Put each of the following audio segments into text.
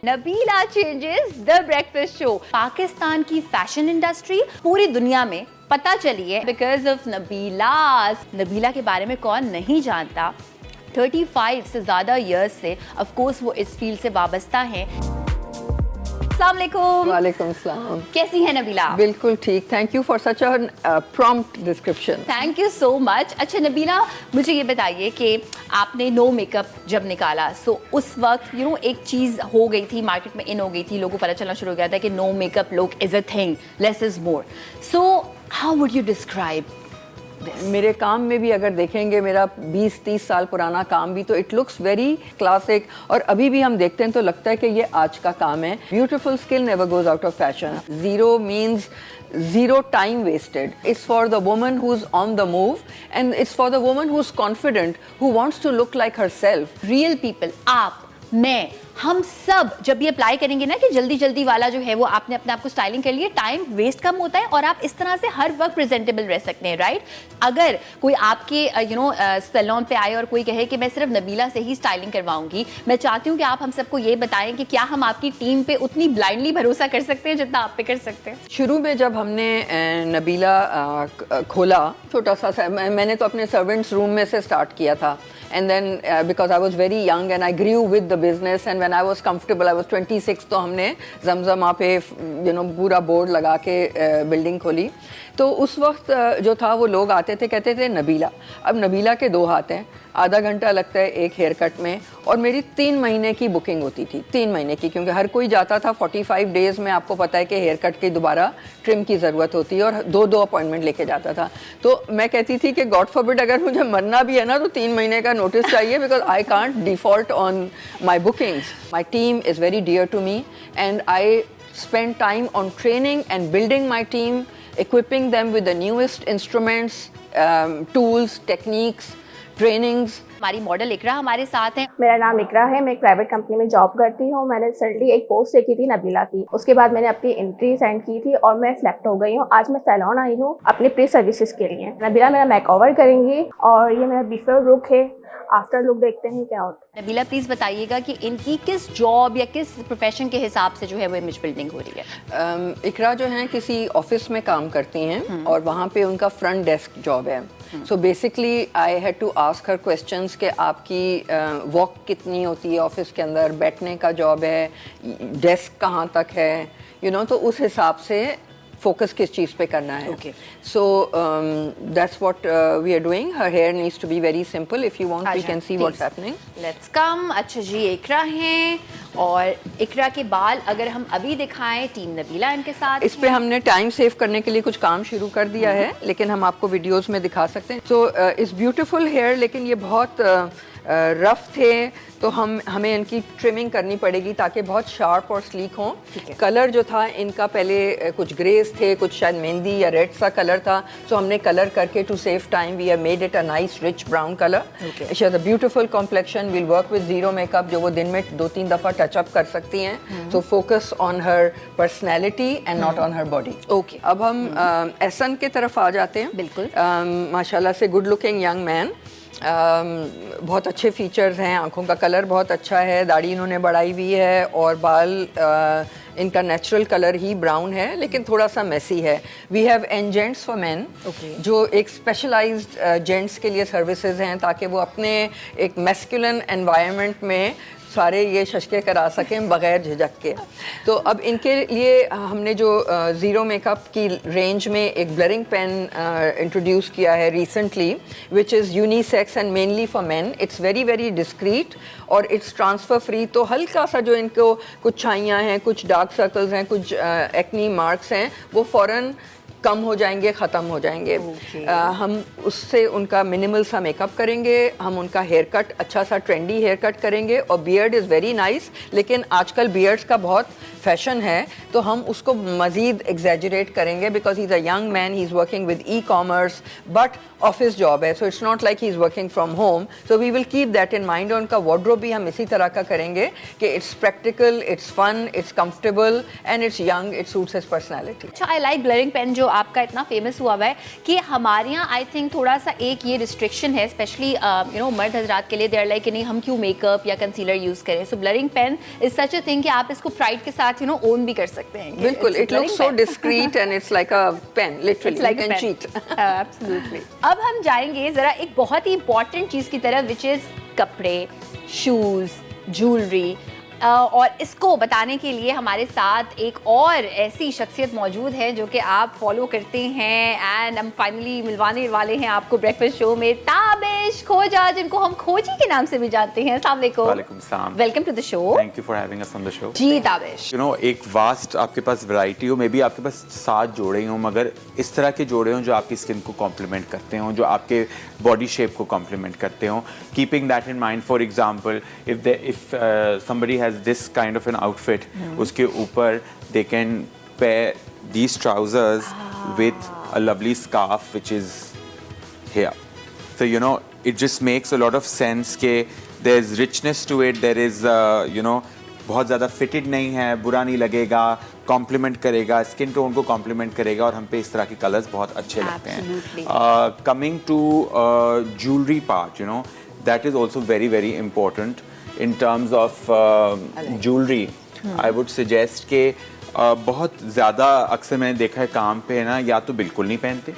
Nabila changes the breakfast show. Pakistan की fashion industry पूरी दुनिया में पता चली है बिकॉज ऑफ नबीला। नबीला के बारे में कौन नहीं जानता। 35 से ज़्यादा ईयर्स से ऑफ कोर्स वो इस फील्ड से वाबस्ता हैं। अस्सलाम वालेकुम। वालेकुम सलाम। कैसी है नबीला? बिल्कुल ठीक। Thank you for such a prompt description. Thank you so much. अच्छा नबीला, मुझे ये बताइए कि आपने नो मेकअप जब निकाला सो उस वक्त एक चीज़ हो गई थी, मार्केट में इन हो गई थी, लोगों को पता चलना शुरू हो गया था कि no makeup look is a thing, less is more. So how would you describe? मेरे काम में भी अगर देखेंगे, मेरा 20-30 साल पुराना काम भी, तो इट लुक्स वेरी क्लासिक, और अभी भी हम देखते हैं तो लगता है कि ये आज का काम है। Beautiful skill never goes out of fashion. Zero means zero time wasted. It's for the woman who's on the move, and it's for the woman who's confident, who wants to look like herself. Real people, आप, मैं, हम सब जब ये apply करेंगे ना कि जल्दी जल्दी वाला जो है वो आपने अपने आप को स्टाइलिंग कर लिए, टाइम वेस्ट कम होता है और आप इस तरह से हर वक्त प्रेजेंटेबल रह सकते हैं, राइट? अगर कोई आपके सैलून पे आए और कोई कहे कि मैं सिर्फ नबीला से ही स्टाइलिंग करवाऊंगी, मैं चाहती हूँ कि आप हम सबको ये बताएं कि क्या हम आपकी टीम पे उतनी ब्लाइंडली भरोसा कर सकते हैं जितना आप पे कर सकते हैं? शुरू में जब हमने नबीला खोला, छोटा सा मैंने तो अपने सर्वेंट्स रूम में से स्टार्ट किया था, and then because I was very young and I grew with the business, and when I was comfortable, I was 26, तो हमने जमजमा पे पूरा बोर्ड लगा के बिल्डिंग खोली। तो उस वक्त जो था वो लोग आते थे, कहते थे नबीला। अब नबीला के 2 हाथ हैं, आधा घंटा लगता है एक हेयर कट में, और मेरी 3 महीने की बुकिंग होती थी, 3 महीने की, क्योंकि हर कोई जाता था 45 डेज़ में। आपको पता है कि हेयर कट की दोबारा ट्रिम की ज़रूरत होती है, और 2-2 अपॉइंटमेंट लेके जाता था। तो मैं कहती थी कि गॉड फॉरबिड अगर मुझे मरना भी है ना तो 3 महीने का नोटिस चाहिए, because I can't default on my bookings. My team is very dear to me, and I spend time on training and building my team, equipping them with the newest instruments, tools, techniques, trainings. हमारी model इकरा हमारे साथ हैं। मेरा नाम इकरा है, मैं एक private company में जॉब करती हूँ। मैंने रिसेंटली एक पोस्ट देखी थी नबीला की, उसके बाद मैंने अपनी एंट्री सेंड की थी और मैं सिलेक्ट हो गई हूँ। आज मैं सैलून आई हूँ अपनी प्री सर्विसेज के लिए। नबीला मेरा मेकओवर करेंगी और ये मेरा बिफोर लुक है, आफ्टर लुक देखते हैं क्या होता है। नबीला प्लीज बताइएगा कि इनकी किस जॉब या किस प्रोफेशन के हिसाब से जो है वो इमेज बिल्डिंग हो रही है? इकरा जो है किसी ऑफिस में काम करती हैं और वहाँ पे उनका फ्रंट डेस्क जॉब है। So basically I had to ask her questions कि आपकी वॉक कितनी होती है ऑफिस के अंदर, बैठने का जॉब है, डेस्क कहाँ तक है, तो उस हिसाब से फोकस किस चीज़ पे करना है। Okay. So that's what we are doing. Her hair needs to be very simple. If you want, we can see what's happening. Let's come. अच्छा जी, इकरा हैं और इकरा के बाल अगर हम अभी दिखाएं, टीम नबीला इनके साथ। इस पे हमने टाइम सेव करने के लिए कुछ काम शुरू कर दिया है, लेकिन हम आपको वीडियोस में दिखा सकते हैं। So इस ब्यूटीफुल हेयर, लेकिन ये बहुत रफ थे, तो हमें इनकी ट्रिमिंग करनी पड़ेगी ताकि बहुत शार्प और स्लीक हों। कलर जो था इनका पहले कुछ ग्रेस थे, कुछ शायद मेहंदी या रेड सा कलर था, तो हमने कलर करके to save time we have made it a nice rich brown colour. She has a beautiful complexion. Will work with zero makeup, जो वो दिन में 2-3 दफ़ा टचअप कर सकती हैं। So focus on her personality and not on her body. Okay, अब हम एहसन की तरफ आ जाते हैं। बिल्कुल। माशाल्लाह से गुड लुकिंग यंग मैन, बहुत अच्छे फीचर्स हैं, आंखों का कलर बहुत अच्छा है, दाढ़ी इन्होंने बढ़ाई हुई है, और बाल इनका नेचुरल कलर ही ब्राउन है, लेकिन थोड़ा सा मेसी है। We have an gents for man, जो एक स्पेशलाइज्ड जेंट्स के लिए सर्विसेज हैं, ताकि वो अपने एक मैस्कुलिन एनवायरनमेंट में सारे ये शशके करा सकें बग़ैर झिझक के। तो अब इनके लिए हमने जो ज़ीरो मेकअप की रेंज में एक ब्लरिंग पेन इंट्रोड्यूस किया है recently, which is unisex and mainly for main. It's very very discrete और इट्स ट्रांसफ़र फ्री। तो हल्का सा जो इनको कुछ छाइयाँ हैं, कुछ डार्क सर्कल्स हैं, कुछ एक्नी मार्क्स हैं, वो फ़ौरन कम हो जाएंगे, ख़त्म हो जाएंगे। हम उससे उनका मिनिमल सा मेकअप करेंगे, हम उनका हेयर कट अच्छा सा ट्रेंडी हेयर कट करेंगे, और बियर्ड इज़ वेरी नाइस, लेकिन आजकल बियर्ड्स का बहुत फैशन है, तो हम उसको मज़ीद एग्जैजरेट करेंगे, because he is a young man, he is working with e-commerce, but office job है, so it's not like he is working from home. So we will keep that in mind. और उनका wardrobe भी हम इसी तरह का करेंगे कि it's practical, it's fun, it's comfortable and it's young, it suits his personality. अच्छा, आई लाइक ब्लरिंग पेन जो आपका इतना फेमस हुआ है कि हमारे यहाँ आई थिंक थोड़ा सा एक ये रिस्ट्रिक्शन है, स्पेशली यू नो मर्द हजरात के लिए, दे आर लाइक कि नहीं हम क्यों मेकअप या कंसीलर यूज करें. So blurring pen is such a thing कि आप इसको प्राइड के साथ यू नो ओन भी कर सकते हैं. बिल्कुल, it looks so discreet and it's like a pen, literally you can cheat. Absolutely. अब हम जाएंगे जरा एक बहुत ही इंपॉर्टेंट चीज की तरफ, विच इज कपड़े, शूज, ज्वेलरी. और इसको बताने के लिए हमारे साथ एक और ऐसी शख्सियत मौजूद है जो कि आप फॉलो करते हैं, एंड हम फाइनली मिलवाने वाले हैं आपको ब्रेकफास्ट शो में ताबिश खोजा, जिनको हम खोजी के नाम से भी जानते हैं. अस्सलाम वालेकुम. वालेकुम सलाम. Welcome to the show. Thank you for having us on the show. जी ताबिश, यू नो एक वास्ट आपके पास वैरायटी हो, मे बी आपके पास 7 जोड़े हों, मगर इस तरह के जोड़े हों जो आपकी स्किन को कॉम्प्लीमेंट करते हों, जो आपके बॉडी शेप को कॉम्प्लीमेंट करते हों. Keeping that in mind, for example if somebody has this kind of an outfit, उसके ऊपर they can pair these trousers with a lovely scarf which is here. So you know it just makes a lot of sense के there's richness to it, there is you know बहुत ज़्यादा fitted नहीं है, बुरा नहीं लगेगा, complement करेगा, skin tone को कॉम्प्लीमेंट करेगा, और हम पे इस तरह के कलर्स बहुत अच्छे लगते हैं. Coming to jewellery part, you know that is also very very important in terms of jewelry. I would suggest कि बहुत ज़्यादा अक्सर मैंने देखा है काम पे है ना, या तो बिल्कुल नहीं पहनते,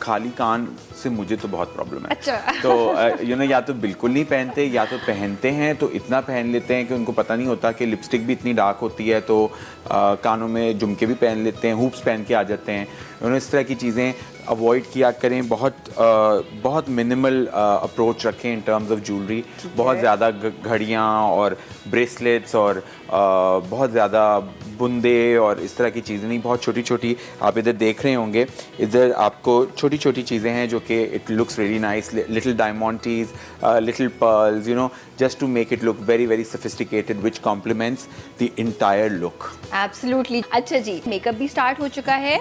खाली कान से मुझे तो बहुत प्रॉब्लम है. अच्छा. तो यू नो या तो बिल्कुल नहीं पहनते, या तो पहनते हैं तो इतना पहन लेते हैं कि उनको पता नहीं होता कि लिपस्टिक भी इतनी डार्क होती है, तो कानों में झुमके भी पहन लेते हैं, हुप्स पहन के आ जाते हैं. यू नो इस तरह की चीज़ें अवॉइड किया करें. बहुत मिनिमल अप्रोच रखें इन टर्म्स ऑफ ज्वेलरी. बहुत ज़्यादा घड़ियाँ और ब्रेसलेट्स और बहुत ज़्यादा बुंदे और इस तरह की चीज़ें नहीं, बहुत छोटी छोटी. आप इधर देख रहे होंगे, इधर आपको छोटी छोटी चीज़ें हैं जो कि it looks really nice, little diamonds, little pearls, you know just to make it look very very sophisticated, which complements the entire look. Absolutely. अच्छा जी, मेकअप भी स्टार्ट हो चुका है.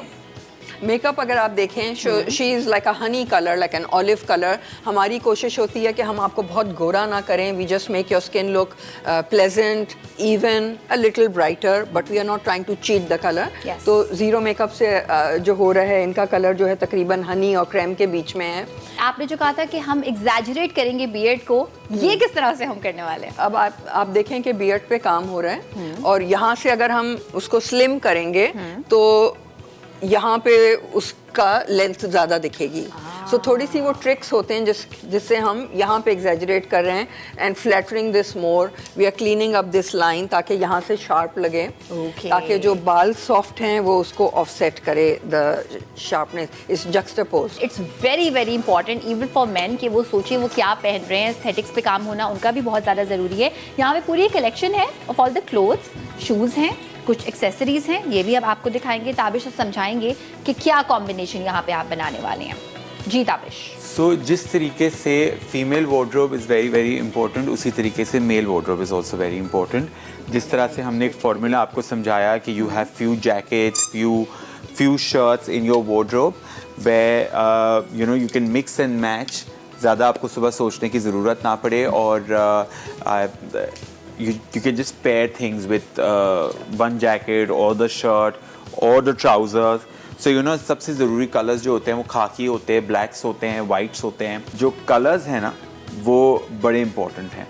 मेकअप अगर आप देखें, she is like a Honey colour, like an olive colour. हमारी कोशिश होती है कि हम आपको बहुत गोरा ना करें. We just make your skin look pleasant, even, a little brighter, but we are not trying to cheat the colour. तो जीरो मेकअप से जो हो रहा है, इनका कलर जो है तकरीबन हनी और क्रेम के बीच में है. आपने जो कहा था कि हम एग्जैजरेट करेंगे बियर्ड को, ये किस तरह से हम करने वाले हैं? अब आप देखें कि बियर्ड पे काम हो रहा है, और यहाँ से अगर हम उसको स्लिम करेंगे तो यहाँ पे उसका लेंथ ज़्यादा दिखेगी. सो थोड़ी सी वो ट्रिक्स होते हैं जिससे हम यहाँ पे एग्जैजरेट कर रहे हैं. And flattering this more, we are cleaning up this line ताकि यहाँ से शार्प लगे, ताकि जो बाल सॉफ्ट हैं वो उसको ऑफसेट करे, the sharpness is juxtapose. It's very very important even for man कि वो सोचे वो क्या पहन रहे हैं. एस्थेटिक्स पे काम होना उनका भी बहुत ज़्यादा ज़रूरी है. यहाँ पे पूरी कलेक्शन है of all the clothes, shoes हैं, कुछ एक्सेसरीज हैं, ये भी अब आपको दिखाएंगे. ताबिश समझाएंगे कि क्या कॉम्बिनेशन यहाँ पे आप बनाने वाले हैं. जी ताबिश. सो जिस तरीके से female wardrobe is very very important, उसी तरीके से male wardrobe is also very important. जिस तरह से हमने एक फार्मूला आपको समझाया कि you have few jackets, few shirts in your wardrobe where you know you can mix and match. ज़्यादा आपको सुबह सोचने की ज़रूरत ना पड़े, और you can just pair things with one jacket or the shirt or the trousers. So you know सबसे ज़रूरी कलर्स जो होते हैं वो खाकी होते हैं, ब्लैक्स होते हैं, वाइट्स होते हैं. जो कलर्स हैं ना वो बड़े इंपॉर्टेंट हैं.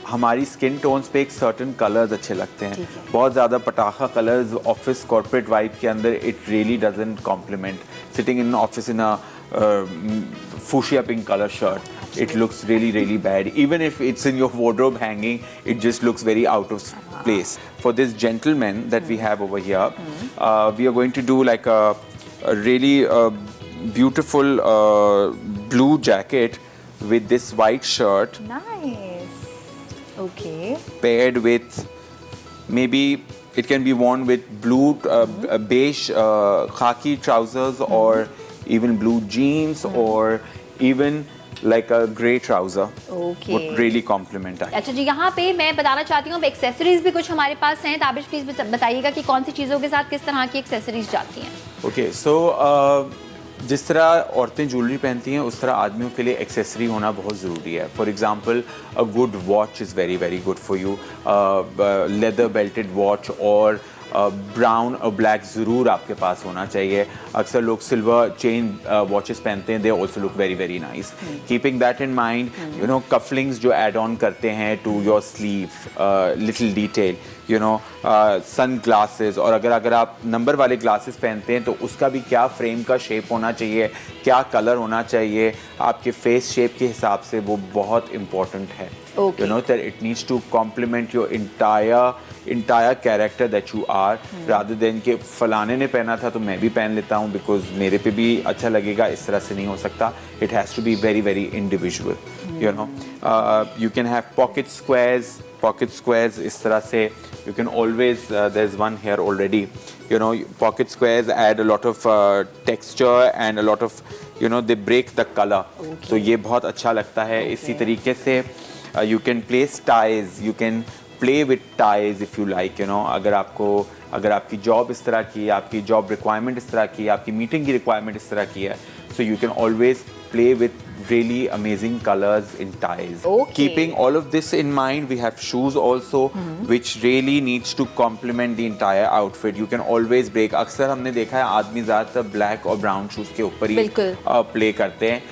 हमारी स्किन टोन्स पे एक सर्टन कलर्स अच्छे लगते हैं. बहुत ज़्यादा पटाखा कलर्स ऑफिस कॉर्पोरेट वाइब के अंदर it really doesn't compliment. Sitting in office in a fuchsia pink color shirt, it looks really really bad. Even if it's in your wardrobe hanging, it just looks very out of place. For this gentleman that we have over here, we are going to do like a really beautiful blue jacket with this white shirt. Nice. Okay. Paired with maybe it can be worn with blue beige khaki trousers, or even blue jeans, or even like a grey trouser. Okay. Would really complement that. अच्छा जी, यहाँ पे मैं बताना चाहती हूँ accessories भी कुछ हमारे पास हैं. ताबिश प्लीज बताइएगा कि कौन सी चीज़ों के साथ किस तरह की एक्सेसरीज जाती हैं. Okay, so जिस तरह औरतें ज्वेलरी पहनती हैं उस तरह आदमियों के लिए एक्सेसरी होना बहुत ज़रूरी है. For example a good watch is very very good for you. Leather belted watch, और ब्राउन और ब्लैक ज़रूर आपके पास होना चाहिए. अक्सर लोग सिल्वर चेन वॉचेस पहनते हैं, they also look very very nice. Keeping that in mind, you know cufflinks जो एड ऑन करते हैं to your sleeve, little detail, you know sunglasses, और अगर आप नंबर वाले ग्लासेस पहनते हैं तो उसका भी क्या फ्रेम का शेप होना चाहिए, क्या कलर होना चाहिए आपके फेस शेप के हिसाब से, वो बहुत इंपॉर्टेंट है. Okay. You know that it needs to complement your entire character that you are, rather than कि फलाने ने पहना था तो मैं भी पहन लेता हूँ because मेरे पे भी अच्छा लगेगा. इस तरह से नहीं हो सकता. It has to be very very individual. You know, you can have pocket squares. इस तरह से you can always there's one here already. You know, pocket squares add a lot of texture and a lot of, you know, they break the color. तो ये बहुत अच्छा लगता है. इसी तरीके से you can place ties, you can play with ties if you like, you know. अगर आपकी जॉब इस तरह की है, आपकी जॉब रिक्वायरमेंट इस तरह की है, आपकी मीटिंग की रिक्वायरमेंट इस तरह की है, so you can always play with really amazing colors in ties. Okay. Keeping all of this in mind, we have shoes also, which really needs to complement the entire outfit. You can always break. अक्सर हमने देखा है आदमी ज़्यादातर black और brown shoes के ऊपर ही play करते हैं,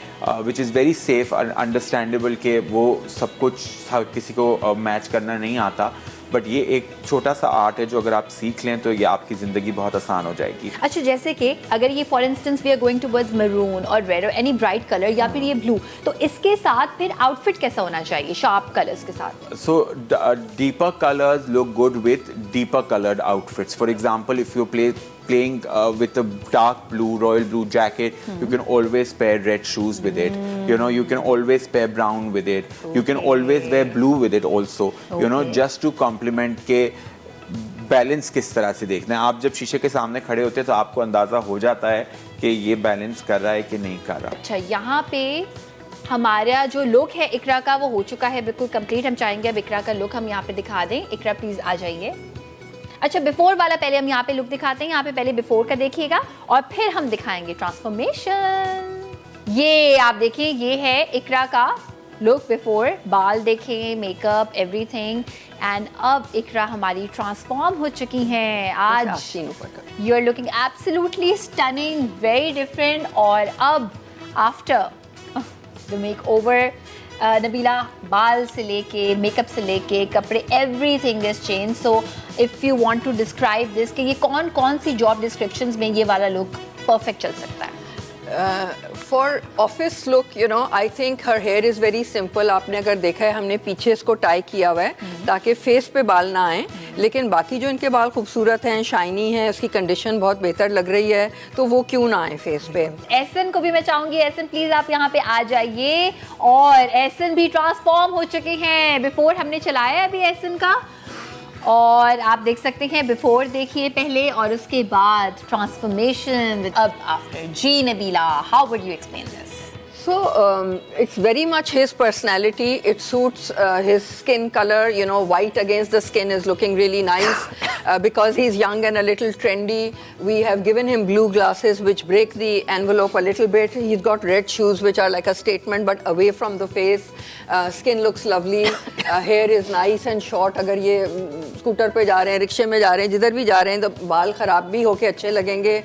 which is very safe and understandable कि वो सब कुछ किसी को मैच करना नहीं आता. बट ये एक छोटा सा आर्ट है जो अगर आप सीख लें तो ये आपकी ज़िंदगी बहुत आसान हो जाएगी. अच्छा, जैसे कि अगर ये for instance we are going towards maroon और रेड और एनी ब्राइट कलर या फिर ये ब्लू, तो इसके साथ फिर आउटफिट कैसा होना चाहिए शार्प कलर्स के साथ? So deeper colors look good with deeper colored outfits. For example, if you playing with a dark blue, royal blue jacket, you can always pair red shoes with it. You know, you can always pair brown with it. You can always wear blue with it also. You know, just to complement के balance किस तरह से देखना है. आप जब शीशे के सामने खड़े होते हैं तो आपको अंदाज़ा हो जाता है कि ये बैलेंस कर रहा है कि नहीं कर रहा. अच्छा, यहाँ पे हमारा जो लुक है इकरा का वो हो चुका है बिल्कुल कंप्लीट. हम चाहेंगे अब इकरा का लुक हम यहाँ पे दिखा दें. इकरा प्लीज आ जाइए. अच्छा, बिफोर वाला पहले हम यहाँ पे लुक दिखाते हैं. यहाँ पे पहले बिफोर का देखिएगा और फिर हम दिखाएंगे ट्रांसफॉर्मेशन. ये आप देखिए, ये है इकरा का लुक बिफोर. बाल देखें, मेकअप, एवरीथिंग. एंड अब इकरा हमारी ट्रांसफॉर्म हो चुकी हैं. आज you are looking absolutely stunning, very different. और अब after the makeover, Nabila बाल से लेके मेकअप से लेके कपड़े, everything is change. So if you want to describe this कि ये कौन कौन सी जॉब डिस्क्रिप्शंस में ये वाला लुक परफेक्ट चल सकता है? For office look, you know, I think her hair is very simple. आपने अगर देखा है हमने पीछे इसको टाई किया हुआ है ताकि फेस पे बाल ना आए. लेकिन बाकी जो इनके बाल खूबसूरत हैं, शाइनी है, उसकी कंडीशन बहुत बेहतर लग रही है, तो वो क्यों ना आए फेस पे. एसन को भी मैं चाहूंगी. एसन प्लीज आप यहाँ पे आ जाइए. और एसन भी ट्रांसफॉर्म हो चुके हैं. बिफोर हमने चलाया है अभी एसन का, और आप देख सकते हैं बिफोर देखिए पहले और उसके बाद ट्रांसफॉर्मेशन. अब आफ्टर जी Nabila, how would you explain this? So it's very much his personality. It suits his skin color. You know, white against the skin is looking really nice because he's young and a little trendy. We have given him blue glasses which break the envelope a little bit. He's got red shoes which are like a statement but away from the face. Skin looks lovely. Hair is nice and short. अगर ये scooter पे जा रहे हैं, रिक्शे में जा रहे हैं, जिधर भी जा रहे हैं तो बाल ख़राब भी होके अच्छे लगेंगे.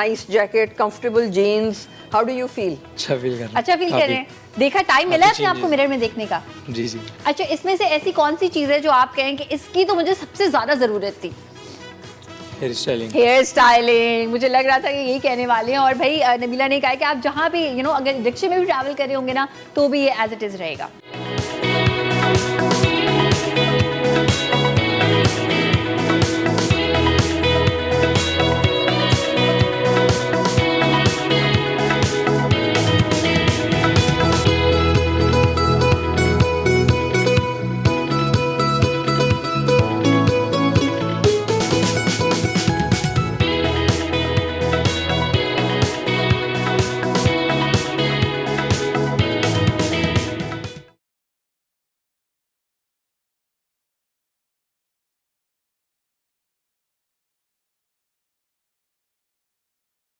Nice jacket, comfortable jeans. How do you feel? अच्छा फील कर रहे हैं. अच्छा फील कर रहे हैं. देखा, टाइम मिला अपने आपको मिरर में देखने का? जी जी. अच्छा, इसमें से ऐसी कौन सी चीज़ है जो आप कहें कि इसकी तो मुझे सबसे ज़्यादा ज़रूरत थी? Hair styling. Hair styling. मुझे लग रहा था कि यही कहने वाले हैं. और भाई नबीला ने कहा कि आप जहाँ भी अगर रिक्शे में भी ट्रैवल कर रहे होंगे ना तो भी ये एज इट इज़ रहेगा.